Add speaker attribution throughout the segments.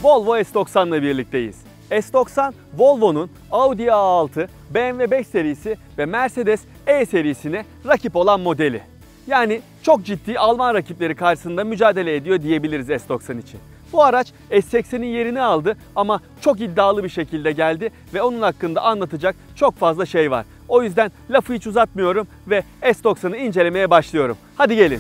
Speaker 1: Volvo S90 ile birlikteyiz. S90, Volvo'nun Audi A6, BMW 5 serisi ve Mercedes E serisine rakip olan modeli. Yani çok ciddi Alman rakipleri karşısında mücadele ediyor diyebiliriz S90 için. Bu araç S80'in yerini aldı ama çok iddialı bir şekilde geldi ve onun hakkında anlatacak çok fazla şey var. O yüzden lafı hiç uzatmıyorum ve S90'ı incelemeye başlıyorum. Hadi gelin.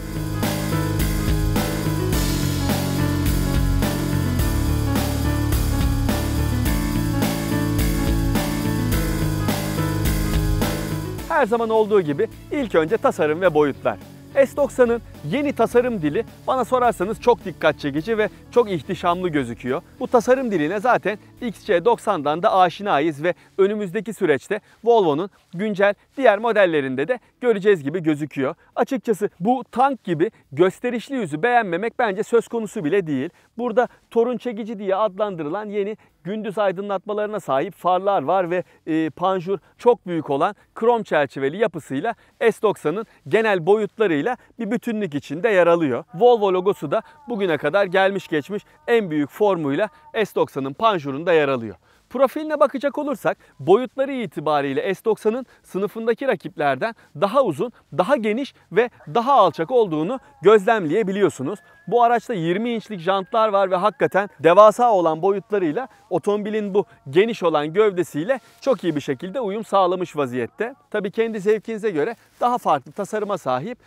Speaker 1: Her zaman olduğu gibi ilk önce tasarım ve boyutlar. S90'ın yeni tasarım dili bana sorarsanız çok dikkat çekici ve çok ihtişamlı gözüküyor. Bu tasarım diline zaten XC90'dan da aşinayız ve önümüzdeki süreçte Volvo'nun güncel diğer modellerinde de göreceğiz gibi gözüküyor. Açıkçası bu tank gibi gösterişli yüzü beğenmemek bence söz konusu bile değil. Burada torun çekici diye adlandırılan yeni gündüz aydınlatmalarına sahip farlar var ve panjur çok büyük olan krom çerçeveli yapısıyla S90'ın genel boyutlarıyla bir bütünlük içinde yer alıyor. Volvo logosu da bugüne kadar gelmiş geçmiş en büyük formuyla S90'ın panjurunda yer alıyor. Profiline bakacak olursak boyutları itibariyle S90'ın sınıfındaki rakiplerden daha uzun, daha geniş ve daha alçak olduğunu gözlemleyebiliyorsunuz. Bu araçta 20 inçlik jantlar var ve hakikaten devasa olan boyutlarıyla otomobilin bu geniş olan gövdesiyle çok iyi bir şekilde uyum sağlamış vaziyette. Tabii kendi zevkinize göre daha farklı tasarıma sahip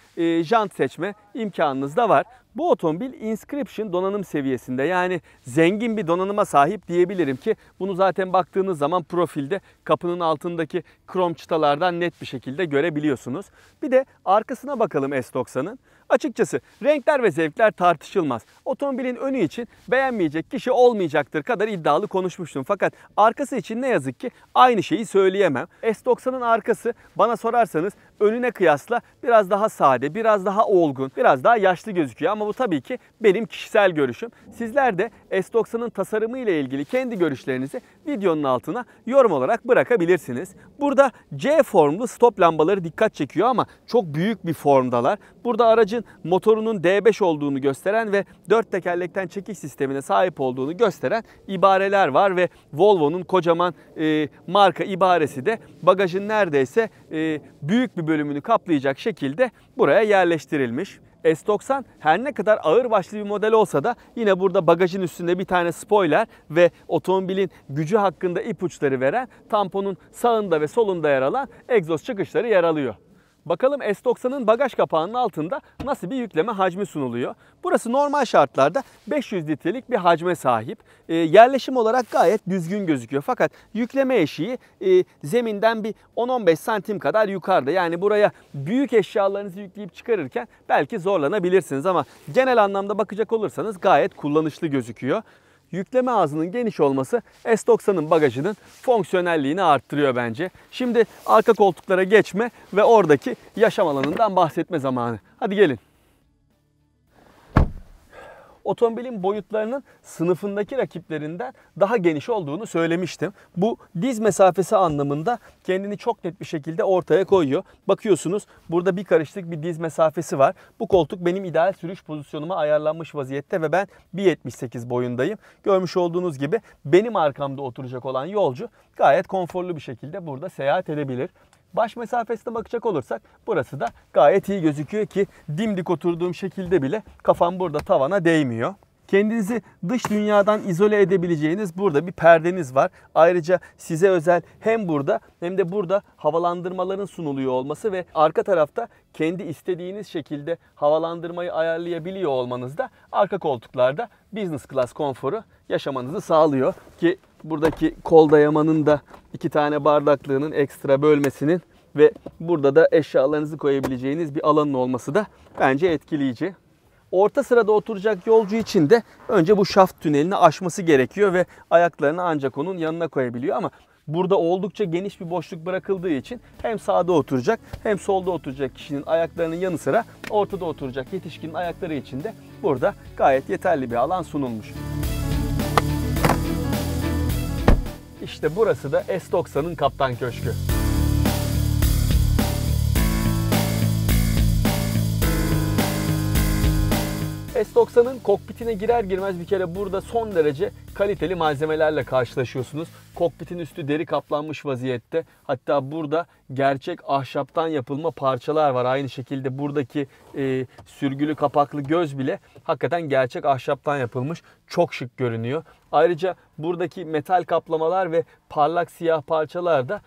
Speaker 1: jant seçme imkanınız da var. Bu otomobil Inscription donanım seviyesinde, yani zengin bir donanıma sahip diyebilirim ki bunu zaten baktığınız zaman profilde kapının altındaki krom çıtalardan net bir şekilde görebiliyorsunuz. Bir de arkasına bakalım S90'ın. Açıkçası renkler ve zevkler tartışılmaz. Otomobilin önü için beğenmeyecek kişi olmayacaktır kadar iddialı konuşmuştum. Fakat arkası için ne yazık ki aynı şeyi söyleyemem. S90'ın arkası bana sorarsanız önüne kıyasla biraz daha sade, biraz daha olgun, biraz daha yaşlı gözüküyor. Ama bu tabii ki benim kişisel görüşüm. Sizler de S90'ın tasarımı ile ilgili kendi görüşlerinizi videonun altına yorum olarak bırakabilirsiniz. Burada C formlu stop lambaları dikkat çekiyor ama çok büyük bir formdalar. Burada aracın motorunun D5 olduğunu gösteren ve 4 tekerlekten çekiş sistemine sahip olduğunu gösteren ibareler var ve Volvo'nun kocaman marka ibaresi de bagajın neredeyse büyük bir bölümünü kaplayacak şekilde buraya yerleştirilmiş. S90 her ne kadar ağırbaşlı bir model olsa da yine burada bagajın üstünde bir tane spoiler ve otomobilin gücü hakkında ipuçları veren tamponun sağında ve solunda yer alan egzoz çıkışları yer alıyor. Bakalım S90'ın bagaj kapağının altında nasıl bir yükleme hacmi sunuluyor. Burası normal şartlarda 500 litrelik bir hacme sahip. Yerleşim olarak gayet düzgün gözüküyor. Fakat yükleme eşiği zeminden bir 10-15 santim kadar yukarıda. Yani buraya büyük eşyalarınızı yükleyip çıkarırken belki zorlanabilirsiniz ama genel anlamda bakacak olursanız gayet kullanışlı gözüküyor. Yükleme ağzının geniş olması S90'ın bagajının fonksiyonelliğini arttırıyor bence. Şimdi arka koltuklara geçme ve oradaki yaşam alanından bahsetme zamanı. Hadi gelin. Otomobilin boyutlarının sınıfındaki rakiplerinden daha geniş olduğunu söylemiştim. Bu diz mesafesi anlamında kendini çok net bir şekilde ortaya koyuyor. Bakıyorsunuz burada bir karışlık bir diz mesafesi var. Bu koltuk benim ideal sürüş pozisyonuma ayarlanmış vaziyette ve ben 1.78 boyundayım. Görmüş olduğunuz gibi benim arkamda oturacak olan yolcu gayet konforlu bir şekilde burada seyahat edebilir. Baş mesafesine bakacak olursak burası da gayet iyi gözüküyor ki dimdik oturduğum şekilde bile kafam burada tavana değmiyor. Kendinizi dış dünyadan izole edebileceğiniz burada bir perdeniz var. Ayrıca size özel hem burada hem de burada havalandırmaların sunuluyor olması ve arka tarafta kendi istediğiniz şekilde havalandırmayı ayarlayabiliyor olmanız da arka koltuklarda business class konforu yaşamanızı sağlıyor ki buradaki kol dayamanın da 2 tane bardaklığının ekstra bölmesinin ve burada da eşyalarınızı koyabileceğiniz bir alanın olması da bence etkileyici. Orta sırada oturacak yolcu için de önce bu şaft tünelini aşması gerekiyor ve ayaklarını ancak onun yanına koyabiliyor ama burada oldukça geniş bir boşluk bırakıldığı için hem sağda oturacak hem solda oturacak kişinin ayaklarının yanı sıra ortada oturacak yetişkinin ayakları için de burada gayet yeterli bir alan sunulmuş. İşte burası da S90'ın Kaptan Köşkü. S90'ın kokpitine girer girmez bir kere burada son derece kaliteli malzemelerle karşılaşıyorsunuz. Kokpitin üstü deri kaplanmış vaziyette. Hatta burada gerçek ahşaptan yapılma parçalar var. Aynı şekilde buradaki sürgülü kapaklı göz bile hakikaten gerçek ahşaptan yapılmış. Çok şık görünüyor. Ayrıca buradaki metal kaplamalar ve parlak siyah parçalar da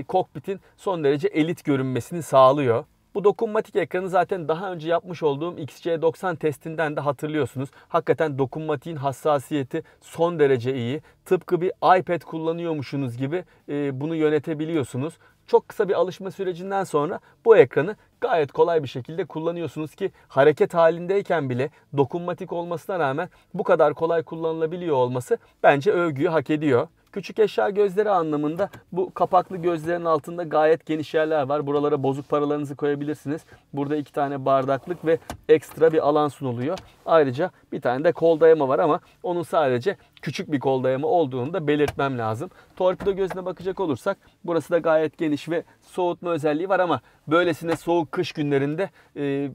Speaker 1: kokpitin son derece elit görünmesini sağlıyor. Bu dokunmatik ekranı zaten daha önce yapmış olduğum XC90 testinden de hatırlıyorsunuz. Hakikaten dokunmatiğin hassasiyeti son derece iyi. Tıpkı bir iPad kullanıyormuşsunuz gibi bunu yönetebiliyorsunuz. Çok kısa bir alışma sürecinden sonra bu ekranı gayet kolay bir şekilde kullanıyorsunuz ki hareket halindeyken bile dokunmatik olmasına rağmen bu kadar kolay kullanılabiliyor olması bence övgüyü hak ediyor. Küçük eşya gözleri anlamında bu kapaklı gözlerin altında gayet geniş yerler var. Buralara bozuk paralarınızı koyabilirsiniz. Burada 2 tane bardaklık ve ekstra bir alan sunuluyor. Ayrıca bir tane de kol dayama var ama onun sadece küçük bir kol dayama olduğunu da belirtmem lazım. Torpido gözüne bakacak olursak burası da gayet geniş ve soğutma özelliği var ama böylesine soğuk kış günlerinde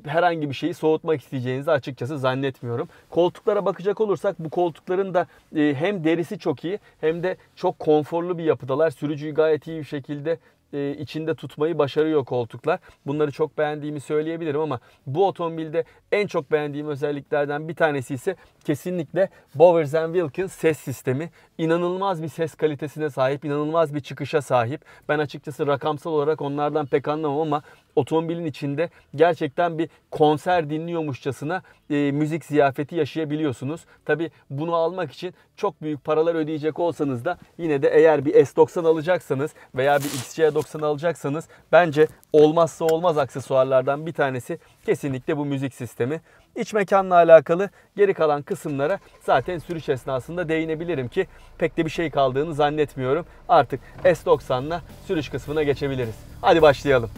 Speaker 1: herhangi bir şeyi soğutmak isteyeceğinizi açıkçası zannetmiyorum. Koltuklara bakacak olursak bu koltukların da hem derisi çok iyi hem de çok konforlu bir yapıdalar. Sürücüyü gayet iyi bir şekilde içinde tutmayı başarıyor koltuklar. Bunları çok beğendiğimi söyleyebilirim ama bu otomobilde en çok beğendiğim özelliklerden bir tanesi ise kesinlikle Bowers & Wilkins ses sistemi. İnanılmaz bir ses kalitesine sahip, inanılmaz bir çıkışa sahip. Ben açıkçası rakamsal olarak onlardan pek anlamam ama otomobilin içinde gerçekten bir konser dinliyormuşçasına müzik ziyafeti yaşayabiliyorsunuz. Tabi bunu almak için çok büyük paralar ödeyecek olsanız da yine de eğer bir S90 alacaksanız veya bir XC90 alacaksanız bence olmazsa olmaz aksesuarlardan bir tanesi kesinlikle bu müzik sistemi. İç mekanla alakalı geri kalan kısımlara zaten sürüş esnasında değinebilirim ki pek de bir şey kaldığını zannetmiyorum. Artık S90'la sürüş kısmına geçebiliriz. Hadi başlayalım.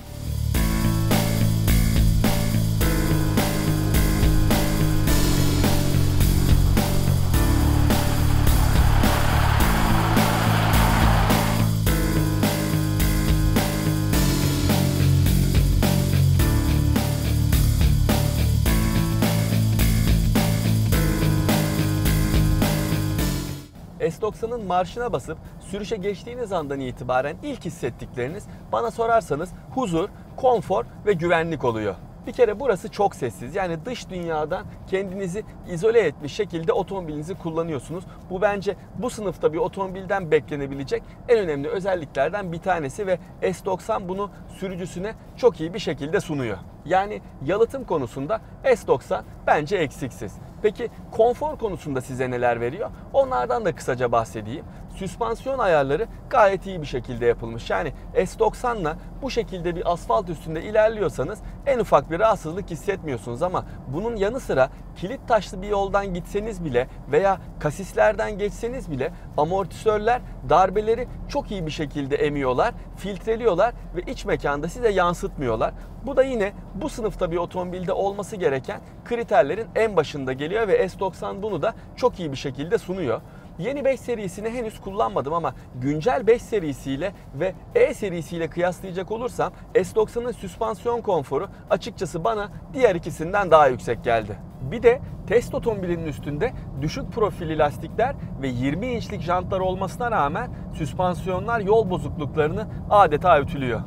Speaker 1: S90'ın marşına basıp sürüşe geçtiğiniz andan itibaren ilk hissettikleriniz bana sorarsanız huzur, konfor ve güvenlik oluyor. Bir kere burası çok sessiz. Yani dış dünyadan kendinizi izole etmiş şekilde otomobilinizi kullanıyorsunuz. Bu bence bu sınıfta bir otomobilden beklenebilecek en önemli özelliklerden bir tanesi ve S90 bunu sürücüsüne çok iyi bir şekilde sunuyor. Yani yalıtım konusunda S90 bence eksiksiz. Peki konfor konusunda size neler veriyor? Onlardan da kısaca bahsedeyim. Süspansiyon ayarları gayet iyi bir şekilde yapılmış. Yani S90'la bu şekilde bir asfalt üstünde ilerliyorsanız en ufak bir rahatsızlık hissetmiyorsunuz ama bunun yanı sıra kilit taşlı bir yoldan gitseniz bile veya kasislerden geçseniz bile amortisörler darbeleri çok iyi bir şekilde emiyorlar, filtreliyorlar ve iç mekanda size yansıtmıyorlar. Bu da yine bu sınıfta bir otomobilde olması gereken kriterlerin en başında geliyor ve S90 bunu da çok iyi bir şekilde sunuyor. Yeni 5 serisini henüz kullanmadım ama güncel 5 serisiyle ve E serisiyle kıyaslayacak olursam S90'ın süspansiyon konforu açıkçası bana diğer ikisinden daha yüksek geldi. Bir de test otomobilinin üstünde düşük profilli lastikler ve 20 inçlik jantlar olmasına rağmen süspansiyonlar yol bozukluklarını adeta ütülüyor.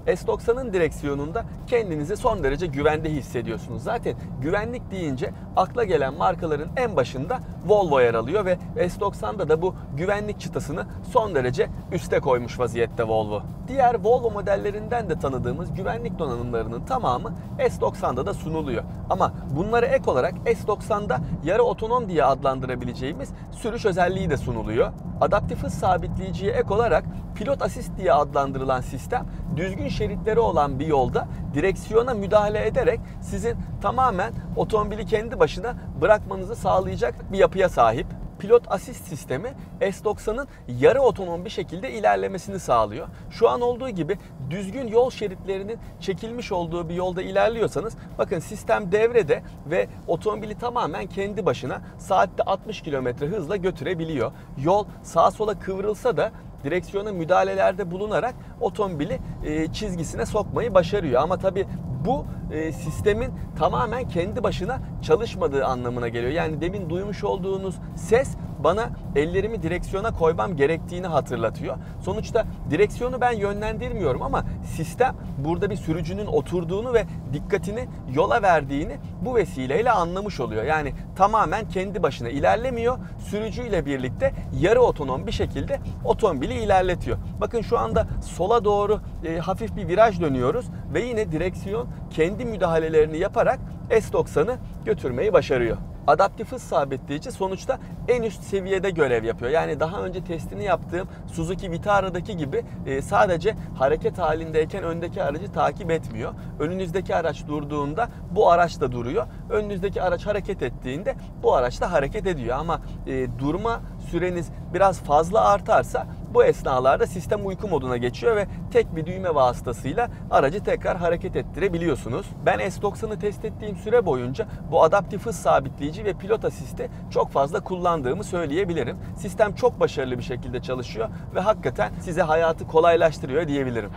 Speaker 1: S90'ın direksiyonunda kendinizi son derece güvende hissediyorsunuz. Zaten güvenlik deyince akla gelen markaların en başında Volvo yer alıyor ve S90'da da bu güvenlik çıtasını son derece üste koymuş vaziyette Volvo. Diğer Volvo modellerinden de tanıdığımız güvenlik donanımlarının tamamı S90'da da sunuluyor. Ama bunlara ek olarak S90'da yarı otonom diye adlandırabileceğimiz sürüş özelliği de sunuluyor. Adaptif hız sabitleyiciye ek olarak pilot asist diye adlandırılan sistem düzgün şeritleri olan bir yolda direksiyona müdahale ederek sizin tamamen otomobili kendi başına bırakmanızı sağlayacak bir yapıya sahip. Pilot asist sistemi S90'ın yarı otonom bir şekilde ilerlemesini sağlıyor. Şu an olduğu gibi düzgün yol şeritlerinin çekilmiş olduğu bir yolda ilerliyorsanız bakın sistem devrede ve otomobili tamamen kendi başına saatte 60 km hızla götürebiliyor. Yol sağa sola kıvrılsa da direksiyona müdahalelerde bulunarak otomobili çizgisine sokmayı başarıyor. Ama tabii bu sistemin tamamen kendi başına çalışmadığı anlamına geliyor. Yani demin duymuş olduğunuz ses bana ellerimi direksiyona koymam gerektiğini hatırlatıyor. Sonuçta direksiyonu ben yönlendirmiyorum ama sistem burada bir sürücünün oturduğunu ve dikkatini yola verdiğini bu vesileyle anlamış oluyor. Yani tamamen kendi başına ilerlemiyor. Sürücüyle birlikte yarı otonom bir şekilde otomobili ilerletiyor. Bakın şu anda sola doğru hafif bir viraj dönüyoruz ve yine direksiyon kendi müdahalelerini yaparak S90'ı götürmeyi başarıyor. Adaptif hız sabitleyici sonuçta en üst seviyede görev yapıyor. Yani daha önce testini yaptığım Suzuki Vitara'daki gibi sadece hareket halindeyken öndeki aracı takip etmiyor. Önünüzdeki araç durduğunda bu araç da duruyor. Önünüzdeki araç hareket ettiğinde bu araç da hareket ediyor. Ama durma süreniz biraz fazla artarsa bu esnalarda sistem uyku moduna geçiyor ve tek bir düğme vasıtasıyla aracı tekrar hareket ettirebiliyorsunuz. Ben S90'ı test ettiğim süre boyunca bu adaptif hız sabitleyici ve pilot asisti çok fazla kullandığımı söyleyebilirim. Sistem çok başarılı bir şekilde çalışıyor ve hakikaten size hayatı kolaylaştırıyor diyebilirim.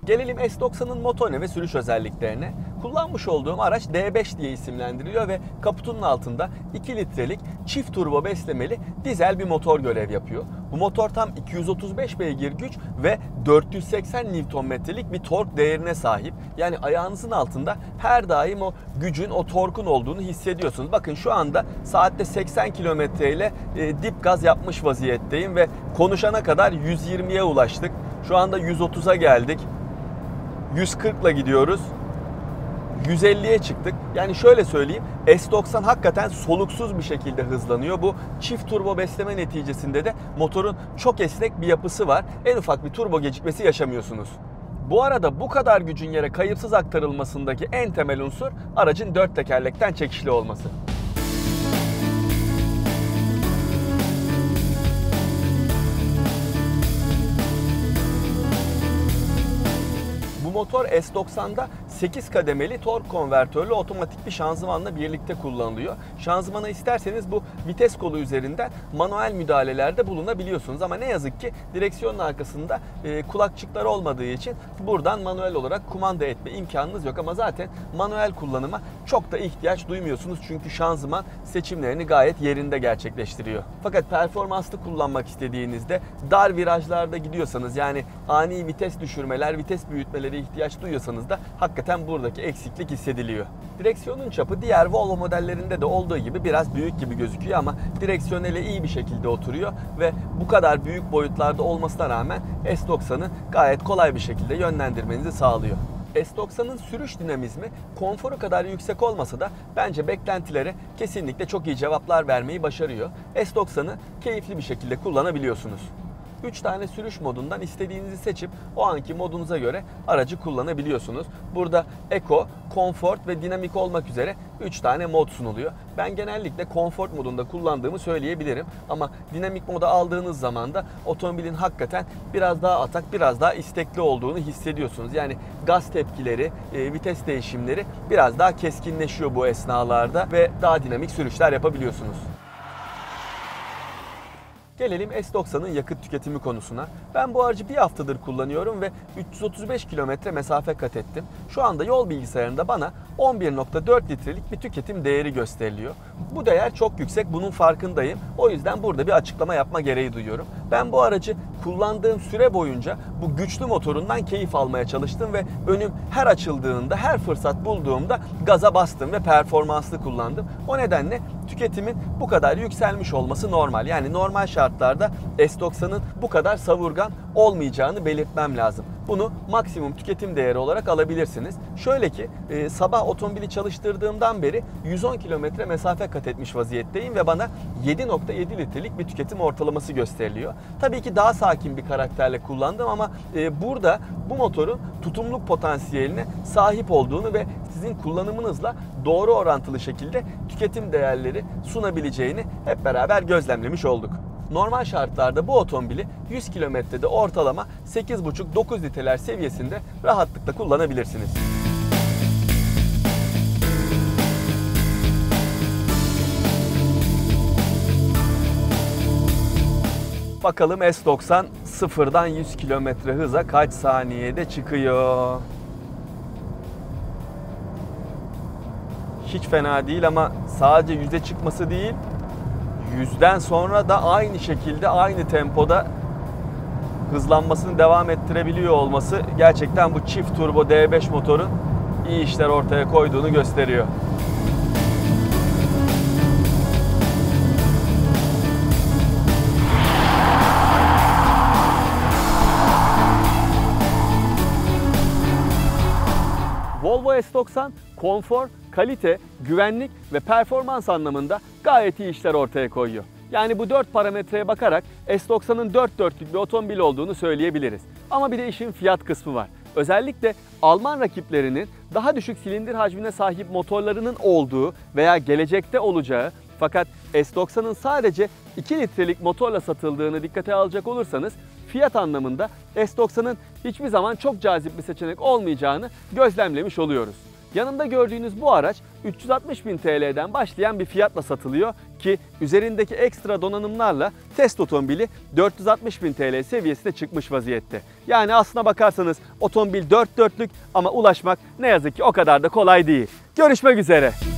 Speaker 1: Gelelim S90'ın motorine ve sürüş özelliklerine. Kullanmış olduğum araç D5 diye isimlendiriliyor ve kaputunun altında 2 litrelik çift turbo beslemeli dizel bir motor görev yapıyor. Bu motor tam 235 beygir güç ve 480 Nm'lik bir tork değerine sahip. Yani ayağınızın altında her daim o gücün, o torkun olduğunu hissediyorsunuz. Bakın şu anda saatte 80 km ile dip gaz yapmış vaziyetteyim ve konuşana kadar 120'ye ulaştık. Şu anda 130'a geldik. 140 ile gidiyoruz. 150'ye çıktık. Yani şöyle söyleyeyim, S90 hakikaten soluksuz bir şekilde hızlanıyor. Bu çift turbo besleme neticesinde de motorun çok esnek bir yapısı var. En ufak bir turbo gecikmesi yaşamıyorsunuz. Bu arada bu kadar gücün yere kayıpsız aktarılmasındaki en temel unsur aracın 4 tekerlekten çekişli olması. Motor S90'da 8 kademeli tork konvertörlü otomatik bir şanzımanla birlikte kullanılıyor. Şanzımana isterseniz bu vites kolu üzerinden manuel müdahalelerde bulunabiliyorsunuz. Ama ne yazık ki direksiyonun arkasında kulakçıklar olmadığı için buradan manuel olarak kumanda etme imkanınız yok. Ama zaten manuel kullanıma çok da ihtiyaç duymuyorsunuz. Çünkü şanzıman seçimlerini gayet yerinde gerçekleştiriyor. Fakat performanslı kullanmak istediğinizde dar virajlarda gidiyorsanız, yani ani vites düşürmeler, vites büyütmeleri ihtiyaç duyuyorsanız da hakikaten buradaki eksiklik hissediliyor. Direksiyonun çapı diğer Volvo modellerinde de olduğu gibi biraz büyük gibi gözüküyor ama direksiyon ele iyi bir şekilde oturuyor ve bu kadar büyük boyutlarda olmasına rağmen S90'ı gayet kolay bir şekilde yönlendirmenizi sağlıyor. S90'ın sürüş dinamizmi konforu kadar yüksek olmasa da bence beklentilere kesinlikle çok iyi cevaplar vermeyi başarıyor. S90'ı keyifli bir şekilde kullanabiliyorsunuz. 3 tane sürüş modundan istediğinizi seçip o anki modunuza göre aracı kullanabiliyorsunuz. Burada Eco, Comfort ve Dinamik olmak üzere 3 tane mod sunuluyor. Ben genellikle Comfort modunda kullandığımı söyleyebilirim. Ama Dinamik moda aldığınız zaman da otomobilin hakikaten biraz daha atak, biraz daha istekli olduğunu hissediyorsunuz. Yani gaz tepkileri, vites değişimleri biraz daha keskinleşiyor bu esnalarda ve daha dinamik sürüşler yapabiliyorsunuz. Gelelim S90'ın yakıt tüketimi konusuna. Ben bu aracı bir haftadır kullanıyorum ve 335 kilometre mesafe kat ettim. Şu anda yol bilgisayarında bana 11.4 litrelik bir tüketim değeri gösteriliyor. Bu değer çok yüksek, bunun farkındayım. O yüzden burada bir açıklama yapma gereği duyuyorum. Ben bu aracı kullandığım süre boyunca bu güçlü motorundan keyif almaya çalıştım ve önüm her açıldığında, her fırsat bulduğumda gaza bastım ve performanslı kullandım. O nedenle tüketimin bu kadar yükselmiş olması normal. Yani normal şartlarda S90'ın bu kadar savurgan olmayacağını belirtmem lazım. Bunu maksimum tüketim değeri olarak alabilirsiniz. Şöyle ki sabah otomobili çalıştırdığımdan beri 110 kilometre mesafe kat etmiş vaziyetteyim ve bana 7.7 litrelik bir tüketim ortalaması gösteriliyor. Tabii ki daha sakin bir karakterle kullandım ama burada bu motorun tutumluk potansiyeline sahip olduğunu ve sizin kullanımınızla doğru orantılı şekilde tüketim değerleri sunabileceğini hep beraber gözlemlemiş olduk. Normal şartlarda bu otomobili 100 kilometrede ortalama 8,5-9 litreler seviyesinde rahatlıkla kullanabilirsiniz. Bakalım S90 sıfırdan 100 km hıza kaç saniyede çıkıyor? Hiç fena değil ama sadece 100'e çıkması değil, 100'den sonra da aynı şekilde aynı tempoda hızlanmasını devam ettirebiliyor olması gerçekten bu çift turbo D5 motorun iyi işler ortaya koyduğunu gösteriyor. Volvo S90 konfor, kalite, güvenlik ve performans anlamında gayet iyi işler ortaya koyuyor. Yani bu 4 parametreye bakarak S90'ın 4 dörtlük bir otomobil olduğunu söyleyebiliriz. Ama bir de işin fiyat kısmı var. Özellikle Alman rakiplerinin daha düşük silindir hacmine sahip motorlarının olduğu veya gelecekte olacağı, fakat S90'ın sadece 2 litrelik motorla satıldığını dikkate alacak olursanız fiyat anlamında S90'ın hiçbir zaman çok cazip bir seçenek olmayacağını gözlemlemiş oluyoruz. Yanında gördüğünüz bu araç 360.000 TL'den başlayan bir fiyatla satılıyor ki üzerindeki ekstra donanımlarla test otomobili 460.000 TL seviyesine çıkmış vaziyette. Yani aslına bakarsanız otomobil 4 dörtlük ama ulaşmak ne yazık ki o kadar da kolay değil. Görüşmek üzere.